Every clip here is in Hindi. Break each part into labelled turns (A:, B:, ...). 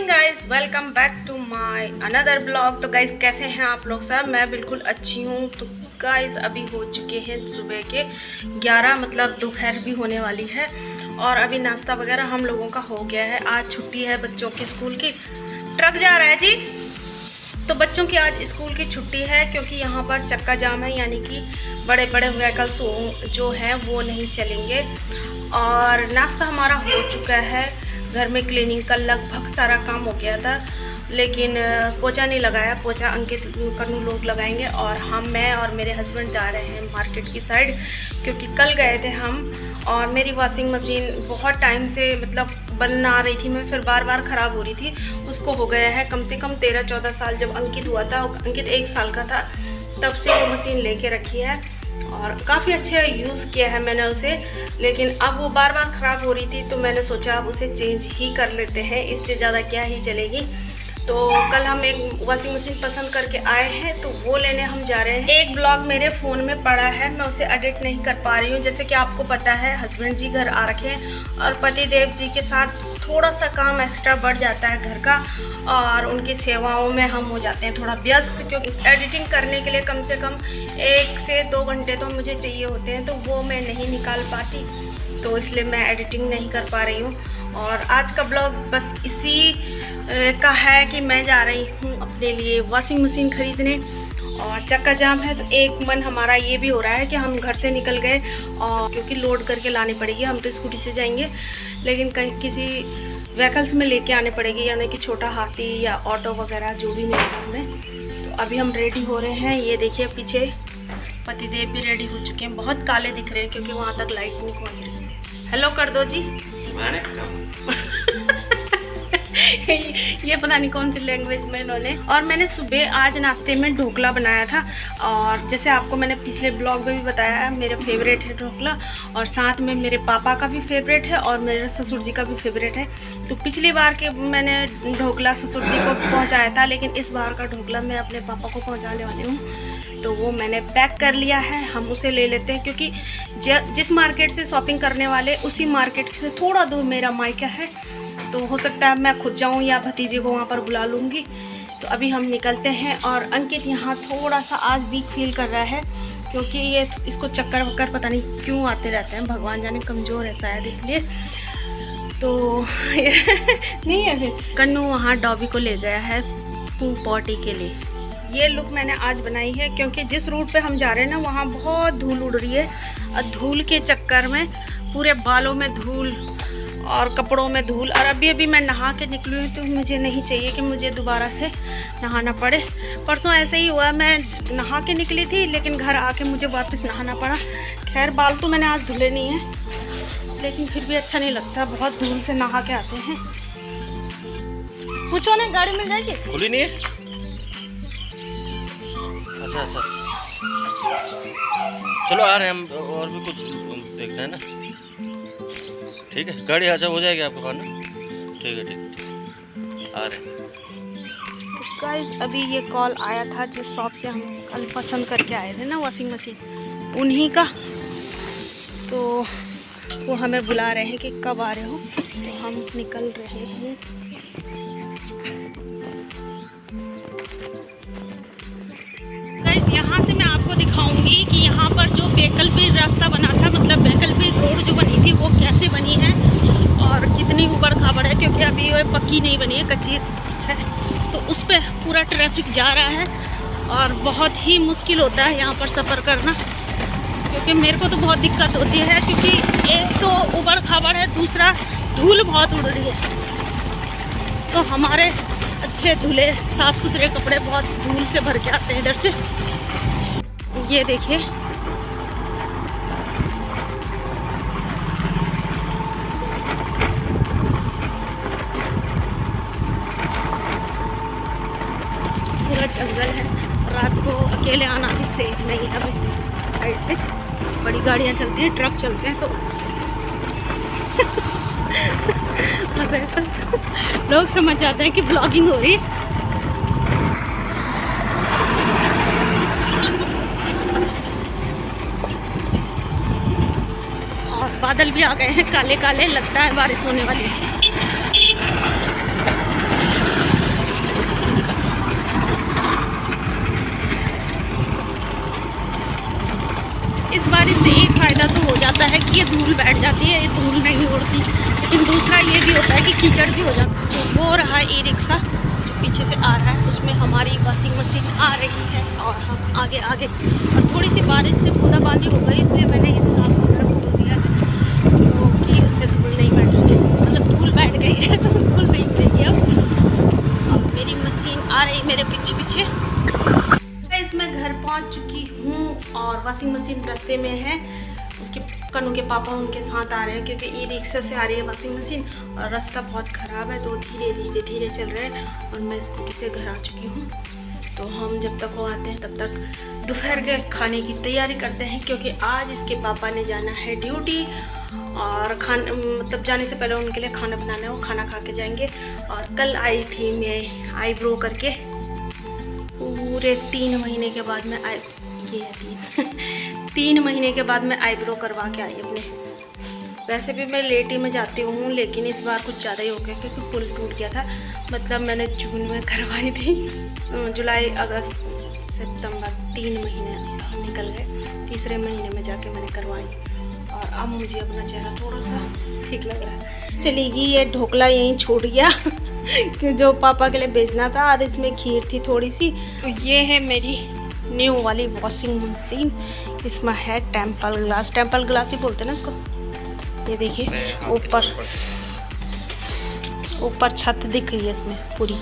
A: Morning guys, welcome back to my another blog. तो गाइज कैसे हैं आप लोग सब? मैं बिल्कुल अच्छी हूँ। तो गाइज अभी हो चुके हैं सुबह के 11, मतलब दोपहर भी होने वाली है। और अभी नाश्ता वगैरह हम लोगों का हो गया है। आज छुट्टी है बच्चों की स्कूल की। ट्रक जा रहा है जी। तो बच्चों की आज स्कूल की छुट्टी है क्योंकि यहाँ पर चक्का जाम है, यानी कि बड़े बड़े व्हीकल्स जो हैं वो नहीं चलेंगे। और नाश्ता हमारा हो चुका है। घर में क्लीनिंग का लगभग सारा काम हो गया था, लेकिन पोछा नहीं लगाया। पोछा अंकित कन्नू लोग लगाएंगे और मैं और मेरे हस्बैंड जा रहे हैं मार्केट की साइड, क्योंकि कल गए थे हम। और मेरी वॉशिंग मशीन बहुत टाइम से मतलब बन आ रही थी, मैं फिर बार बार ख़राब हो रही थी। उसको हो गया है कम से कम 13-14 साल। जब अंकित हुआ था, अंकित 1 साल का था, तब से वो मशीन लेके रखी है और काफ़ी अच्छा यूज़ किया है मैंने उसे। लेकिन अब वो बार बार ख़राब हो रही थी, तो मैंने सोचा अब उसे चेंज ही कर लेते हैं, इससे ज़्यादा क्या ही चलेगी। तो कल हम एक वॉशिंग मशीन पसंद करके आए हैं, तो वो लेने हम जा रहे हैं। एक ब्लॉग मेरे फ़ोन में पड़ा है, मैं उसे एडिट नहीं कर पा रही हूँ। जैसे कि आपको पता है, हस्बैंड जी घर आ रखे हैं और पति देव जी के साथ थोड़ा सा काम एक्स्ट्रा बढ़ जाता है घर का, और उनकी सेवाओं में हम हो जाते हैं थोड़ा व्यस्त। क्योंकि एडिटिंग करने के लिए कम से कम 1 से 2 घंटे तो मुझे चाहिए होते हैं, तो वो मैं नहीं निकाल पाती, तो इसलिए मैं एडिटिंग नहीं कर पा रही हूँ। और आज का ब्लॉग बस इसी का है कि मैं जा रही हूँ अपने लिए वॉशिंग मशीन खरीदने, और चक्का जाम है। तो एक मन हमारा ये भी हो रहा है कि हम घर से निकल गए, और क्योंकि लोड करके लानी पड़ेगी। हम तो स्कूटी से जाएंगे, लेकिन कहीं किसी व्हीकल्स में लेके आने पड़ेगी, यानी कि छोटा हाथी या ऑटो वगैरह जो भी मिलेगा हमें। तो अभी हम रेडी हो रहे हैं। ये देखिए पीछे पतिदेव भी रेडी हो चुके हैं। बहुत काले दिख रहे हैं क्योंकि वहाँ तक लाइट नहीं पहुँच रही। हेलो कर दो जी। ये पता नहीं कौन सी लैंग्वेज में इन्होंने। और मैंने सुबह आज नाश्ते में ढोकला बनाया था, और जैसे आपको मैंने पिछले ब्लॉग में भी बताया है, मेरा फेवरेट है ढोकला, और साथ में मेरे पापा का भी फेवरेट है और मेरे ससुर जी का भी फेवरेट है। तो पिछली बार के मैंने ढोकला ससुर जी को पहुंचाया था, लेकिन इस बार का ढोकला मैं अपने पापा को पहुंचाने वाली हूँ। तो वो मैंने पैक कर लिया है, हम उसे ले लेते हैं, क्योंकि जिस मार्केट से शॉपिंग करने वाले उसी मार्केट से थोड़ा दूर मेरा मायका है। तो हो सकता है मैं खुद जाऊं या भतीजे को वहाँ पर बुला लूँगी। तो अभी हम निकलते हैं। और अंकित यहाँ थोड़ा सा आज वीक फील कर रहा है, क्योंकि ये इसको चक्कर वक्कर पता नहीं क्यों आते रहते हैं, भगवान जाने, कमज़ोर है शायद इसलिए। तो नहीं है फिर। कन्नू वहाँ डॉबी को ले गया है पू पॉटी के लिए। ये लुक मैंने आज बनाई है क्योंकि जिस रूट पे हम जा रहे हैं ना, वहाँ बहुत धूल उड़ रही है, और धूल के चक्कर में पूरे बालों में धूल और कपड़ों में धूल। और अभी मैं नहा के निकली हूँ, तो मुझे नहीं चाहिए कि मुझे दोबारा से नहाना पड़े। परसों ऐसे ही हुआ, मैं नहा के निकली थी, लेकिन घर आके मुझे वापस नहाना पड़ा। खैर बाल तो मैंने आज धुले नहीं हैं, लेकिन फिर भी अच्छा नहीं लगता, बहुत धूल से नहा के आते हैं। पूछो ना, गाड़ी मिल जाएगी?
B: खुली नहीं है। अच्छा चलो आ रहे हैं हम, और भी कुछ देखना है ना। ठीक है, गाड़ी अच्छा हो जाएगी आपके पास ना। ठीक है आ रहे हैं।
A: तो गाइस अभी ये कॉल आया था जिस शॉप से हम कल पसंद करके आए थे ना वॉशिंग मशीन, उन्हीं का। तो वो हमें बुला रहे हैं कि कब आ रहे हो, तो हम निकल रहे हैं। गाइस यहाँ से मैं आपको दिखाऊंगी कि यहाँ पर जो वैकल्पिक रास्ता बना था, मतलब वैकल्पिक रोड जो बनी थी, वो कैसे बनी है और कितनी ऊबड़ खाबड़ है। क्योंकि अभी वो पक्की नहीं बनी है, कच्ची है, तो उस पर पूरा ट्रैफिक जा रहा है और बहुत ही मुश्किल होता है यहाँ पर सफ़र करना। क्योंकि मेरे को तो बहुत दिक्कत होती है, क्योंकि एक तो ऊबड़ खाबड़ है, दूसरा धूल बहुत उड़ रही है। तो हमारे अच्छे धुले साफ़ सुथरे कपड़े बहुत धूल से भर के आते हैं इधर से। ये देखिए, पूरा जंगल है। रात को अकेले आना भी सेफ नहीं है। साइड से बड़ी गाड़ियाँ चलती हैं, ट्रक चलते हैं, तो लोग समझ जाते हैं कि ब्लॉगिंग हो रही है। और बादल भी आ गए हैं काले काले, लगता है बारिश होने वाली है। ये धूल नहीं उड़ती, लेकिन दूसरा ये भी होता है कि कीचड़ भी हो जाता। तो वो रहा ई रिक्शा जो पीछे से आ रहा है, उसमें हमारी वॉशिंग मशीन आ रही है और हम आगे आगे। और थोड़ी सी बारिश से बूंदाबांदी हो गई, इसलिए मैंने इस काम को खोल दिया क्योंकि उससे धूल नहीं बैठ रही, मतलब धूल बैठ गई है तो धूल नहीं उड़ेगी अब। मेरी मशीन आ रही मेरे पीछे पीछे। मैं घर पहुंच चुकी हूँ और वॉशिंग मशीन रास्ते में है। उसके कन्नू के पापा उनके साथ आ रहे हैं क्योंकि ई रिक्शा से आ रही है वॉशिंग मशीन और रास्ता बहुत ख़राब है, तो धीरे धीरे धीरे चल रहे हैं। और मैं स्कूटी से घर आ चुकी हूँ। तो हम जब तक वो आते हैं तब तक दोपहर के खाने की तैयारी करते हैं, क्योंकि आज इसके पापा ने जाना है ड्यूटी और मतलब जाने से पहले उनके लिए खाना बनाना है, वो खाना खा के जाएंगे। और कल आई थी मैं आईब्रो करके, पूरे 3 महीने के बाद मैं तीन महीने के बाद मैं आईब्रो करवा के आई अपने। वैसे भी मैं लेट ही में जाती हूँ, लेकिन इस बार कुछ ज़्यादा ही हो गया क्योंकि पुल टूट गया था। मतलब मैंने जून में करवाई थी, जुलाई अगस्त सितंबर 3 महीने निकल गए, तीसरे महीने में जाके मैंने करवाई। और अब मुझे अपना चेहरा थोड़ा सा ठीक लग रहा है। चलेगी ये ढोकला यहीं छूट गया कि जो पापा के लिए भेजना था, और इसमें खीर थी थोड़ी सी। तो ये है मेरी न्यू वाली वॉशिंग मशीन। इसमें है टेम्पल ग्लास ही बोलते हैं ना इसको। ये देखिए ऊपर छत दिख रही है इसमें पूरी।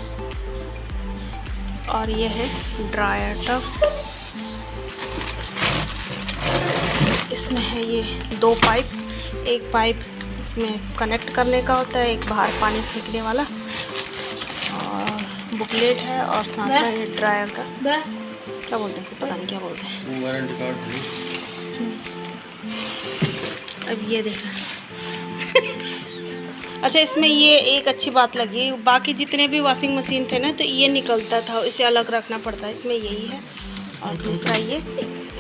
A: और ये है ड्रायर टब। इसमें है ये 2 पाइप, एक पाइप इसमें कनेक्ट करने का होता है, एक बाहर पानी फेंकने वाला, और बुकलेट है, और साथ में ये ड्रायर का क्या बोलते हैं इसे, पता नहीं क्या बोलते हैं, वारंटी कार्ड। अब ये देखना अच्छा, इसमें ये एक अच्छी बात लगी, बाकी जितने भी वॉशिंग मशीन थे ना तो ये निकलता था, इसे अलग रखना पड़ता है। इसमें यही है। और दूसरा ये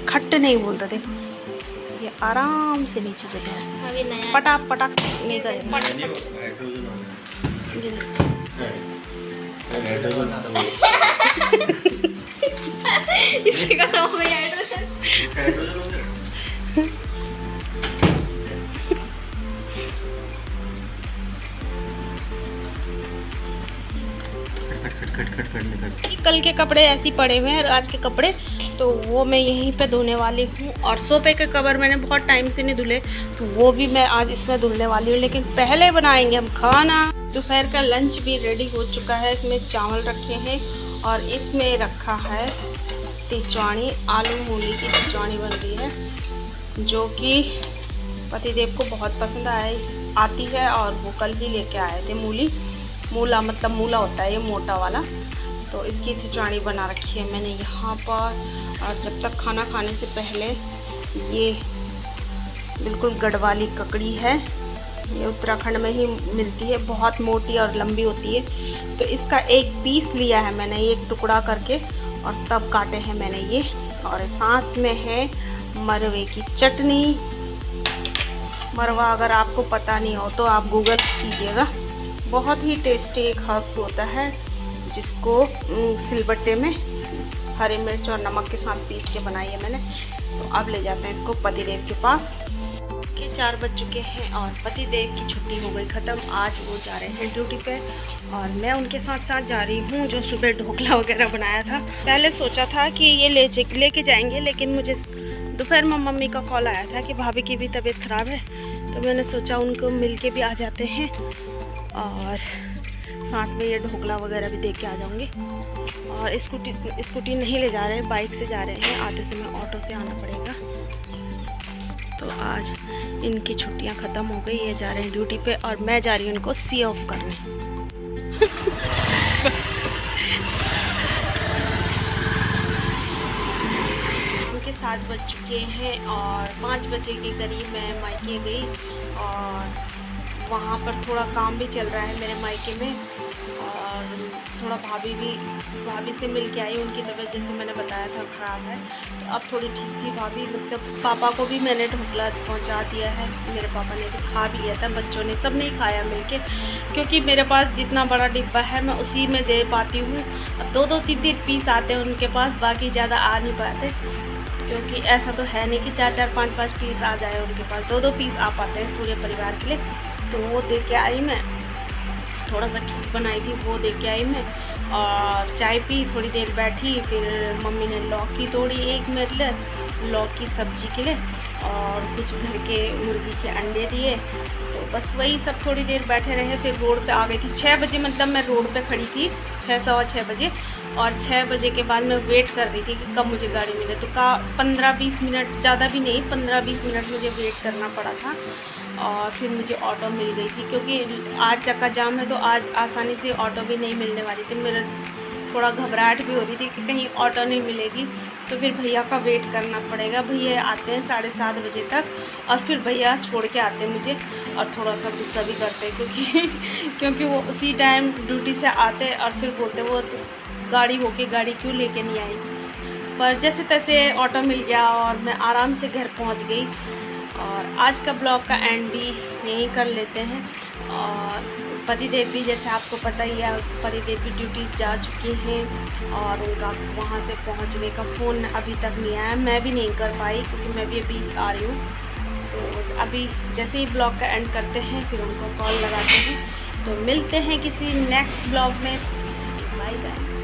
A: खट्ट नहीं बोलता, देखो ये आराम से नीचे चले है, पटाक पटाक नहीं करेगा। कल के कपड़े ऐसे ही पड़े हुए हैं, आज के कपड़े तो वो मैं यहीं पे धोने वाली हूँ। और सोफे के कवर मैंने बहुत टाइम से नहीं धुले, तो वो भी मैं आज इसमें धुलने वाली हूँ। लेकिन पहले बनाएंगे हम खाना। दोपहर का लंच भी रेडी हो चुका है। इसमें चावल रखे हैं और इसमें रखा है तिचौनी, आलू मूली की तिचौनी बन रही है, जो कि पतिदेव को बहुत पसंद आती है। और वो कल ही लेके आए थे मूला मतलब मूला होता है ये मोटा वाला, तो इसकी तिचौनी बना रखी है मैंने यहाँ पर। और जब तक खाना खाने से पहले ये बिल्कुल गढ़वाली ककड़ी है, ये उत्तराखंड में ही मिलती है, बहुत मोटी और लंबी होती है। तो इसका एक पीस लिया है मैंने, एक टुकड़ा करके, और तब काटे हैं मैंने ये। और साथ में है मरवे की चटनी। मरवा अगर आपको पता नहीं हो तो आप गूगल कीजिएगा, बहुत ही टेस्टी एक हर्ब्स होता है, जिसको सिलबट्टे में हरी मिर्च और नमक के साथ पीस के बनाई है मैंने। तो अब ले जाते हैं इसको पतिदेव के पास। के 4 बज चुके हैं और पतिदेव की छुट्टी हो गई ख़त्म। आज वो जा रहे हैं ड्यूटी पे और मैं उनके साथ साथ जा रही हूँ, जो सुबह ढोकला वगैरह बनाया था। पहले सोचा था कि ये लेके जाएंगे, लेकिन मुझे दोपहर में मम्मी का कॉल आया था कि भाभी की भी तबीयत ख़राब है, तो मैंने सोचा उनको मिल के भी आ जाते हैं और साथ में ये ढोकला वगैरह भी देख के आ जाऊँगी। और स्कूटी नहीं ले जा रहे हैं, बाइक से जा रहे हैं, आते समय ऑटो से आना पड़ेगा। तो आज इनकी छुट्टियां ख़त्म हो गई, ये जा रहे हैं ड्यूटी पे और मैं जा रही हूँ इनको सी ऑफ करने। उनके 7 बज चुके हैं और 5 बजे के करीब मैं मायके गई और वहाँ पर थोड़ा काम भी चल रहा है मेरे मायके में। और थोड़ा भाभी से मिल के आई, उनकी तबीयत जैसे मैंने बताया था ख़राब है, तो अब थोड़ी ठीक थी भाभी। मतलब पापा को भी मैंने ढोकला पहुंचा दिया है, मेरे पापा ने भी खा भी लिया था, बच्चों ने सब नहीं खाया मिलके, क्योंकि मेरे पास जितना बड़ा डिब्बा है मैं उसी में दे पाती हूँ। अब 2-2, 3-3 पीस आते हैं उनके पास, बाकी ज़्यादा आ नहीं पाते क्योंकि ऐसा तो है नहीं कि 4-4 5-5 पीस आ जाए उनके पास, 2-2 पीस आ पाते हैं पूरे परिवार के लिए। तो वो दे के आई मैं, थोड़ा सा खीर बनाई थी वो दे के आई मैं, और चाय पी, थोड़ी देर बैठी, फिर मम्मी ने लौकी तोड़ी एक मेरे लिए, लौकी सब्जी के लिए, और कुछ घर के मुर्गी के अंडे दिए। तो बस वही सब थोड़ी देर बैठे रहे, फिर रोड पे आ गई थी 6 बजे, मतलब मैं रोड पे खड़ी थी 6-6:15 बजे, और 6 बजे के बाद मैं वेट कर रही थी कि कब मुझे गाड़ी मिले। तो 15-20 मिनट, ज़्यादा भी नहीं, 15-20 मिनट मुझे वेट करना पड़ा था, और फिर मुझे ऑटो मिल गई थी, क्योंकि आज चक्का जाम है तो आज आसानी से ऑटो भी नहीं मिलने वाली थी। मेरा थोड़ा घबराहट भी हो रही थी कि कहीं ऑटो नहीं मिलेगी, तो फिर भैया का वेट करना पड़ेगा। भैया आते हैं 7:30 बजे तक, और फिर भैया छोड़ के आते हैं मुझे, और थोड़ा सा गुस्सा भी करते हैं क्योंकि क्योंकि वो उसी टाइम ड्यूटी से आते हैं, और फिर बोलते वो तो गाड़ी होके गाड़ी क्यों लेके नहीं आई। पर जैसे तैसे ऑटो मिल गया और मैं आराम से घर पहुंच गई। और आज का ब्लॉग का एंड भी यहीं कर लेते हैं। और पतिदेव भी, जैसे आपको पता ही है, पतिदेव भी ड्यूटी जा चुके हैं, और उनका वहाँ से पहुँचने का फ़ोन अभी तक नहीं आया। मैं भी नहीं कर पाई क्योंकि मैं भी अभी आ रही हूँ। तो अभी जैसे ही ब्लॉग का एंड करते हैं फिर उनको कॉल लगाते हैं। तो मिलते हैं किसी नेक्स्ट ब्लॉग में। Bye guys.